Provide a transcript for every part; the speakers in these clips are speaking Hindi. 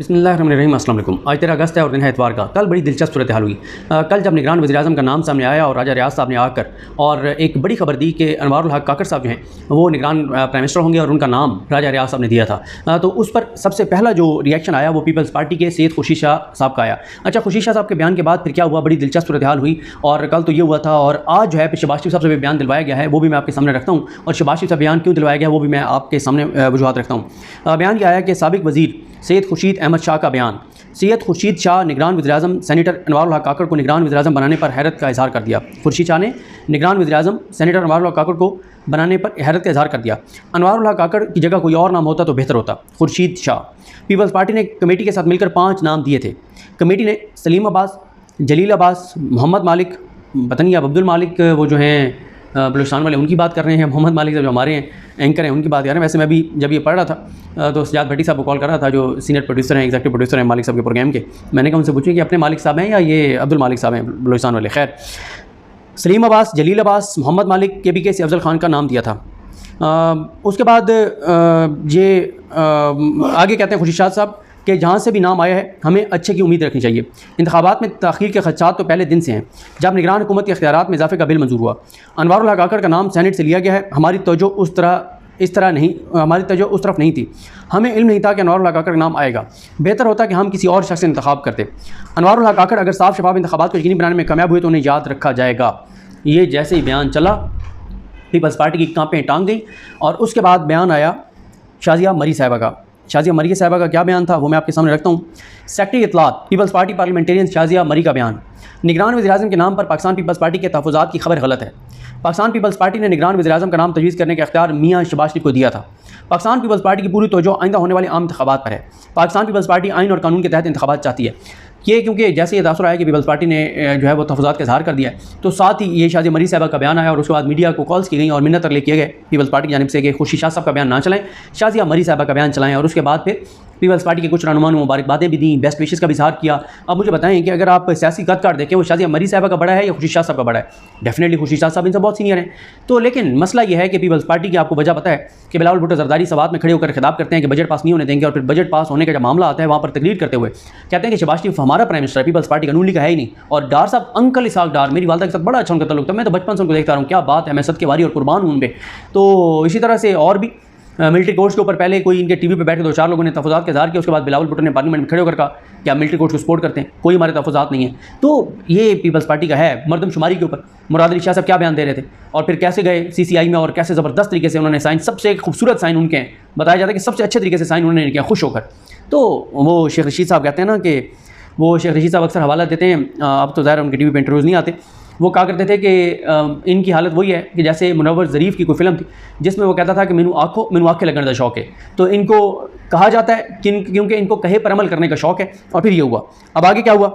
बिस्मिल्लाहिर्रहमानिर्रहीम। अस्सलाम वालेकुम। आज 13 अगस्त है और दिन है इतवार का। कल बड़ी दिलचस्प सूरत हाल हुई। कल जब निगरान वज़ीर-ए-आज़म का नाम सामने आया और राजा रियाज साहब ने आकर और एक बड़ी खबर दी कि अनवारुल हक काकड़ साहब जो हैं वो निगरान प्राइम मिनिस्टर होंगे और उनका नाम राजा रियाज साहब ने दिया था, तो उस पर सबसे पहला जो रिएक्शन आया वो पीपल्स पार्टी के सैयद खुर्शीद शाह साहब का आया। अच्छा, खुर्शीद शाह साहब के बयान के बाद फिर क्या हुआ, बड़ी दिलचस्प सूरत हाल हुई। और कल तो ये हुआ था और आज जो है शहबाज शरीफ साहब से भी बयान दिलवाया गया है, वो भी मैं आपके सामने रखता हूँ। और शहबाज शरीफ साहब बयान क्यों दिलवाया गया वो भी मैं आपके सामने वजूहात रखता हूँ। बयान क्या आया कि साबिक वज़ीर सैयद खुर्शीद अहमद शाह का बयान। सैयद खुर्शीद शाह निगरान वज़ीर-ए-आज़म सेनेटर अनवारुल हक काकड़ को निगरान वज़ीर-ए-आज़म बनाने पर हैरत का इज़हार कर दिया। खुर्शीद शाह ने निगरान वज़ीर-ए-आज़म सेनेटर अनवारुल हक काकड़ को बनाने पर हैरत का इज़हार कर दिया। अनवारुल हक काकड़ की जगह कोई और नाम होता तो बेहतर होता। खुर्शीद शाह। पीपल्स पार्टी ने कमेटी के साथ मिलकर 5 नाम दिए थे। कमेटी ने सलीम अब्बास, जलील अब्बास, मोहम्मद मालिक, पता नहीं अब अब्दुल मालिक वो जो हैं बलूचिस्तान वाले उनकी बात कर रहे हैं, मोहम्मद मालिक जो हमारे हैं एंकर हैं उनकी बात कर रहे हैं। वैसे मैं भी जब ये पढ़ रहा था तो सजाद भट्टी साहब को कॉल कर रहा था जो सीनियर प्रोड्यूसर हैं, एग्जीक्यूटिव प्रोड्यूसर हैं मालिक साहब के प्रोग्राम के। मैंने कहा उनसे पूछिए कि अपने मालिक साहब हैं या ये अब्दुल मालिक साहब हैं बलूचिस्तान वाले। खैर, सलीम अब्बास, जलील अब्बास, मोहम्मद मालिक के भी के अफजल खान का नाम दिया था। उसके बाद ये आगे कहते हैं खुर्शीद शाह साहब कि जहाँ से भी नाम आया है हमें अच्छे की उम्मीद रखनी चाहिए। इंतखाबात में ताख़ीर के खदशात तो पहले दिन से हैं जब निगरान हुकूमत के इख्तियारात में इजाफे का बिल मंजूर हुआ। अनवारुल हक काकड़ का नाम सेनेट से लिया गया है। हमारी तवज्जो उस तरफ नहीं थी। हमें इल्म नहीं था कि अनवारुल हक काकड़ का नाम आएगा। बेहतर होता कि हम किसी और शख्स से इंतखाब करते। अनवारुल हक काकड़ अगर साफ शफाफ इंतखाबात को यकीनी बनाने में कामयाब हुए तो उन्हें याद रखा जाएगा। ये जैसे ही बयान चला पीपल्स पार्टी की कांपें टांग गई। और उसके बाद बयान आया शाज़िया मरी साहिबा का। शाज़िया मरी साहिबा का क्या बयान था वो मैं आपके सामने रखता हूँ। सेक्रेटरी इत्तलात people's party parliamentarian Shazia Marri का बयान। निगरान वज़ीर-ए-आज़म के नाम पर पाकिस्तान पीपल्स पार्टी के तहफ़्फ़ुज़ात की खबर गलत है। पाकिस्तान पीपल्स पार्टी ने निगरान वज़ीर-ए-आज़म का नाम तजवीज़ करने का इख्तियार मियां शहबाज शरीफ को दिया था। पाकिस्तान पीपल्स पार्टी की पूरी तवज्जो आइंदा होने वाले आम इंतखाबात पर है। पाकिस्तान पीपल्स पार्टी आइन और कानून के तहत इंतखाबात चाहती है। ये क्योंकि जैसे ये तासुर आया कि पीपल्स पार्टी ने जो है वो तहफ़्फ़ुज़ात का इज़हार कर दिया है, तो साथ ही ये शाज़िया मरी साहिबा का बयान आया और उसके बाद मीडिया को कॉल्स की गई और मिन्नत तरले किए गए पीपल्स पार्टी की जानिब से कि खुर्शीद शाह साहब का बयान ना चलाएं, शाज़िया मरी साहिबा का बयान चलाएं। और उसके बाद फिर पीपल्स पार्टी के कुछ रहनुमाओं ने मुबारकबादें भी दी, बेस्ट विशेस का भी इज़हार किया। अब मुझे बताएं कि अगर आप सियासी कद काट देखें वो शाज़िया मरी साहिबा का बड़ा है या खुर्शीद शाह साहब का बड़ा है? डेफिनेटली खुर्शीद शाह साहब इनसे बहुत सीनियर हैं। तो लेकिन मसला ये है कि पीपल्स पार्टी की आपको वजह पता है कि बिलावल भुट्टो ज़रदारी सवात में खड़े होकर खिताब करते हैं कि बजट पास नहीं होने देंगे और फिर बजट पास होने का जब मामला आता है वहाँ पर तकरीर करते हुए कहते हैं कि शहबाज शरीफ हमारा प्राइम मिनिस्टर है, पीपल्स पार्टी का नून लीग का है ही नहीं। और डार साहब अंकल इसाक डार मेरी वालदा के साथ बड़ा अच्छा उनका तल्लुक था, मैं तो बचपन से उनको देखता रहा हूँ, क्या बात है, मैं सदके वारी और कुर्बान हूँ उन पे। तो इसी तरह से और भी मिलिट्री कोर्ट्स के ऊपर पहले कोई इनके टीवी पे बैठे 2-4 लोगों ने तहफ़्फ़ुज़ात का इज़हार किया। उसके बाद बिलावल भुट्टो ने पार्लियामेंट में खड़े होकर कहा कि आप मिलिट्री कोर्ट्स को सपोर्ट करते हैं, कोई हमारे तहफ़्फ़ुज़ात नहीं है। तो ये पीपल्स पार्टी का है मरदमशुमारी के ऊपर। मुराद अली शाह साहब क्या बयान दे रहे थे और फिर कैसे गए CCI में और कैसे ज़बरदस्त तरीके से उन्होंने साइन, सबसे खूबसूरत साइन उनके हैं, बताया जाता है कि सबसे अच्छे तरीके से साइन उन्होंने किया खुश होकर। तो वो शेख रशीद साहब कहते हैं ना कि वो शेख रशीद साहब अक्सर हवाला देते हैं, अब तो ज़ाहिर उनके टीवी पे इंटरव्यूज़ नहीं आते। वो कहा करते थे कि इनकी हालत वही है कि जैसे मुनव्वर ज़रीफ़ की कोई फ़िल्म थी जिसमें वो कहता था कि मैनू आँखें लगने का शौक़ है। तो इनको कहा जाता है क्योंकि इनको कहे पर अमल करने का शौक़ है। और फिर ये हुआ। अब आगे क्या हुआ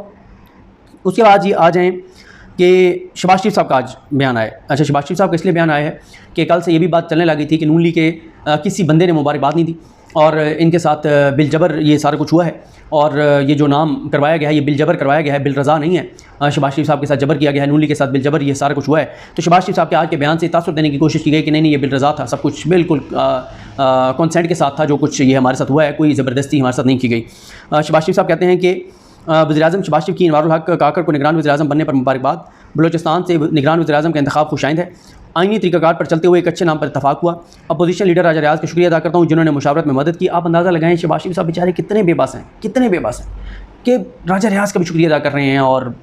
उसके बाद ये आ जाएँ कि शहबाज शरीफ साहब का आज बयान आया। अच्छा, शहबाज शरीफ साहब का इसलिए बयान आया है कि कल से ये भी बात चलने लगी थी कि नून लीग के किसी बंदे ने मुबारकबाद नहीं दी और इनके साथ बिल जबर ये सारा कुछ हुआ है। और ये जो नाम करवाया गया है ये बिल जबर करवाया गया है, बिल रज़ा नहीं है। शहबाज शरीफ साहब के साथ जबर किया गया है, नून लीग के साथ बिल जबर, ये सारा कुछ हुआ है। तो शहबाज शरीफ साहब के आज के बयान से तासुर देने की कोशिश की गई कि नहीं ये बिल रज़ा था, सब कुछ बिल्कुल कंसेंट के साथ था, जो कुछ ये हमारे साथ हुआ है कोई ज़बरदस्ती हमारे साथ नहीं की गई। शहबाज शरीफ साहब कहते हैं कि वज़ीर-ए-आज़म शहबाज शरीफ की अनवारुल हक काकड़ को निगरान वज़ीर-ए-आज़म बनने पर मुबारकबाद। बलूचिस्तान से निगरान वज़ीर-ए-आज़म का इंतखाब खुशाइंद है। आइनी तरीक़ाकार पर चलते हुए एक अच्छे नाम पर इत्तफाक हुआ। अपोजिशन लीडर राजा रियाज का शुक्रिया अदा करता हूँ जिन्होंने मुशावरत में मदद की। आप अंदाज़ा लगाएं शहबाज शरीफ साहब बेचारे कितने बेबस हैं कि राजा रियाज का भी शुक्रिया अदा कर रहे हैं। और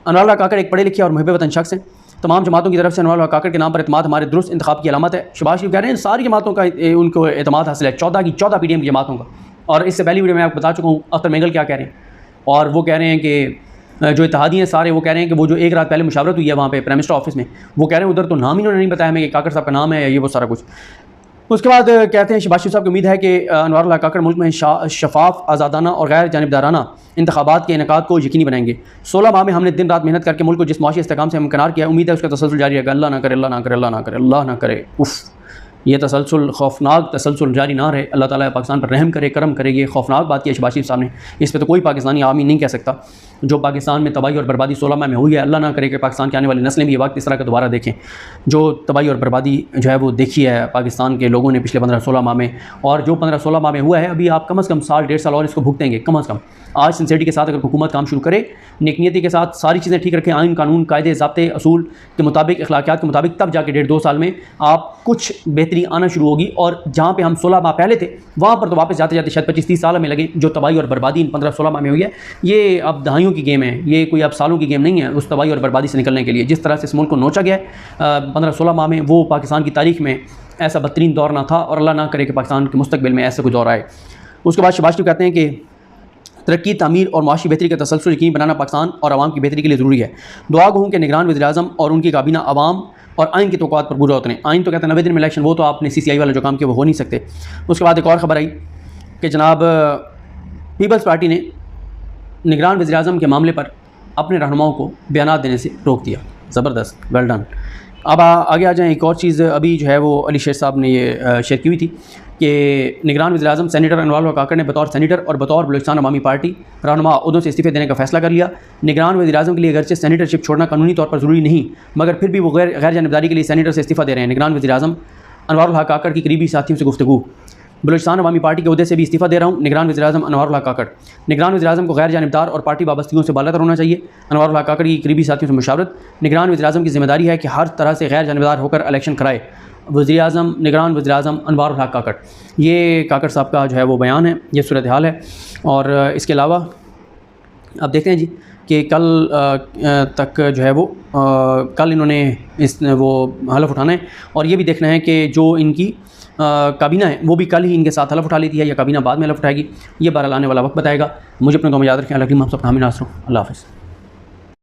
अनवारुल हक काकड़ एक पढ़े लिखे और मुहिब वतन शख्स हैं। तमाम जमातों की तरफ से अनवारुल हक काकड़ के नाम पर एतमाद हमारे दुरुस्त इंतखाब की अलामत है। शहबाज शरीफ कह रहे हैं सारी जमातों का उनको एतमाद हासिल है, 14 की 14 PDM की जमातों का। और इससे पहली वीडियो में आपको बता चुका हूँ अख्तर मेंगल क्या कह रहे हैं। और वो कह रहे हैं कि जो इत्तेहादी हैं सारे वो कह रहे हैं कि वो जो एक रात पहले मुशावरत हुई है वहाँ पे प्राइम मिनिस्टर ऑफिस में, वो कह रहे हैं उधर तो नाम ही उन्होंने नहीं बताया हमें कि काकड़ साहब का नाम है, ये वो सारा कुछ। उसके बाद कहते हैं शहबाज शरीफ साहब की उम्मीद है कि अनवारुल हक काकड़ मुल्क में शफाफ, आज़ादाना और गैर जानिबदाराना इंतखाबात के इनेकाद को यकीनी बनाएंगे। 16 माह में हमने दिन रात मेहनत करके मुल्क को जिस मुआशी इस्तेकाम से हमकनार किया, उम्मीद है उसका तसलसल जारी रहेगा। अल्लाह ना करे, अल्लाह ना करे, अल्लाह ना करे, अल्लाह ना करे। उफ़, ये तसलसल खौफनाक तसलसल जारी ना रहे। अल्लाह ताला पाकिस्तान पर रहम करे, करम करे। ये खौफनाक बात की है शहबाज शरीफ साहब ने, इस पर तो कोई पाकिस्तानी आमी नहीं कह सकता। जो पाकिस्तान में तबाही और बर्बादी 16 माह में हुई है, अल्लाह ना करे कि पाकिस्तान की आने वाली नस्लें भी ये वक्त इस तरह का दोबारा देखें। जो तबाही और बर्बादी जो है वो देखी है पाकिस्तान के लोगों ने पिछले 15-16 माह में, और जो 15-16 माह में हुआ है, अभी आप कम से कम साल 1.5 साल और इसको भुगतेंगे कम से कम। आज सिंसियरिटी के साथ अगर हुकूमत काम शुरू करे, नेकनियती के साथ सारी चीज़ें ठीक रखें, आइन कानून कायदे ज़ाब्ते असूल के मुताबिक, अखलाकियात के मुताबिक, तब जाके 1.5-2 साल में आप कुछ बेहतरी आना शुरू होगी। और जहाँ पे हम 16 माह पहले थे, वहाँ पर तो वापस जाते जाते शायद 25-30 साल में लगे। जो तबाही और बर्बादी इन 15-16 माह में हुई है, ये अब दहाइयों की गेम है, ये कोई अब सालों की गेम नहीं है उस तबाही और बर्बादी से निकलने के लिए। जिस तरह से इस मुल्क को नोचा गया है 15-16 माह में, वो पाकिस्तान की तारीख में ऐसा बदतरीन दौर ना था, और अल्लाह ना करे कि पाकिस्तान के मुस्तकबिल में ऐसे कोई दौर आए। उसके बाद शहबाज शरीफ कहते हैं कि तरक्की, तामीर और माशी बेहतरी का तसलसल यकीनी बनाना पाकिस्तान और आवाम की बेहतरी के लिए ज़रूरी है। दुआ गो हूँ कि निगरान वज़ीर-ए-आज़म और उनकी काबीना आवाम और आइन की तौक़ात पर पूरा उतरें। आइन तो कहते हैं 90 दिन में इलेक्शन, वो तो आपने CCI वाला जो काम किया वो हो नहीं सकते। उसके बाद एक और ख़बर आई कि जनाब पीपल्स पार्टी ने निगरान वज़ीर-ए-आज़म के मामले पर अपने रहनुमाओं को बयानात देने से रोक दिया। ज़बरदस्त, वेल डन। अब आगे आ जाएँ। एक और चीज़ अभी जो है वो अली शेर साहब ने ये शेयर की हुई थी कि निगरान वज़ीर-ए-आज़म सैनिटर अनवार उल हक काकड़ ने बतौर सैनिटर और बतौर बलूचिस्तान अवामी पार्टी रहनुमा ओहदों से इस्तीफ़े देने का फ़ैसला कर लिया। निगरान वज़ीर-ए-आज़म के लिए अगरचे सैनिटरशिप छोड़ना कानूनी तौर पर ज़रूरी नहीं, मगर फिर भी वो गैर जानिबदारी के लिए सैनिटर से इस्तीफ़ा दे रहे हैं। निगरान वज़ीर-ए-आज़म अनवार उल हक काकड़ की करीबी साथियों से गुफ्तगू। बलूचिस्तान अवामी पार्टी के उहदे से भी इस्तीफ़ा दे रहा हूँ। निगरान वज़ीर-ए-आज़म अनवार उल हक काकड़। निगरान वज़ीर-ए-आज़म को गैर जानिबदार और पार्टी वाबस्तगियों से बालातर होना चाहिए। अनवार उल हक काकड़ की करीबी साथियों से मुशावरत। निगरान वज़ीर-ए-आज़म की जिम्मेदारी है कि हर तरह से गैर जानिबदार होकर इलेक्शन कराए। वज़ीर-ए-आज़म निगरान वज़ीर-ए-आज़म अनवार उल हक काकड़। ये काकड़ साहब का जो है वो बयान है, ये सूरत हाल है। और इसके अलावा अब देखते हैं जी कि कल तक जो है वो कल इन्होंने वो हलफ उठाना है, और ये भी देखना है कि जो इनकी काबीना है वो भी कल ही इनके साथ हलफ उठा लेती है या काबीना बाद में हलफ उठाएगी। ये बहरहाल आने वाला वक्त बताएगा। मुझे अपने दुआ में याद रखें। अल्लाह हम सब हामी नासर। अल्लाह हाफ़िज़।